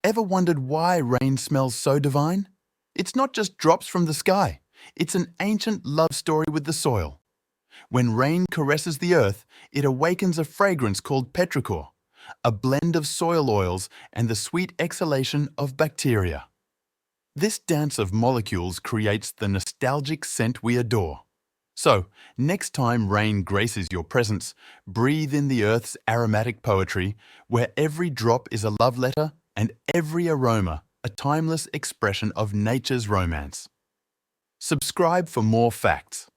Ever wondered why rain smells so divine? It's not just drops from the sky. It's an ancient love story with the soil. When rain caresses the earth, it awakens a fragrance called petrichor, a blend of soil oils and the sweet exhalation of bacteria. This dance of molecules creates the nostalgic scent we adore. So, next time rain graces your presence, breathe in the earth's aromatic poetry, where every drop is a love letter and every aroma a timeless expression of nature's romance. Subscribe for more facts.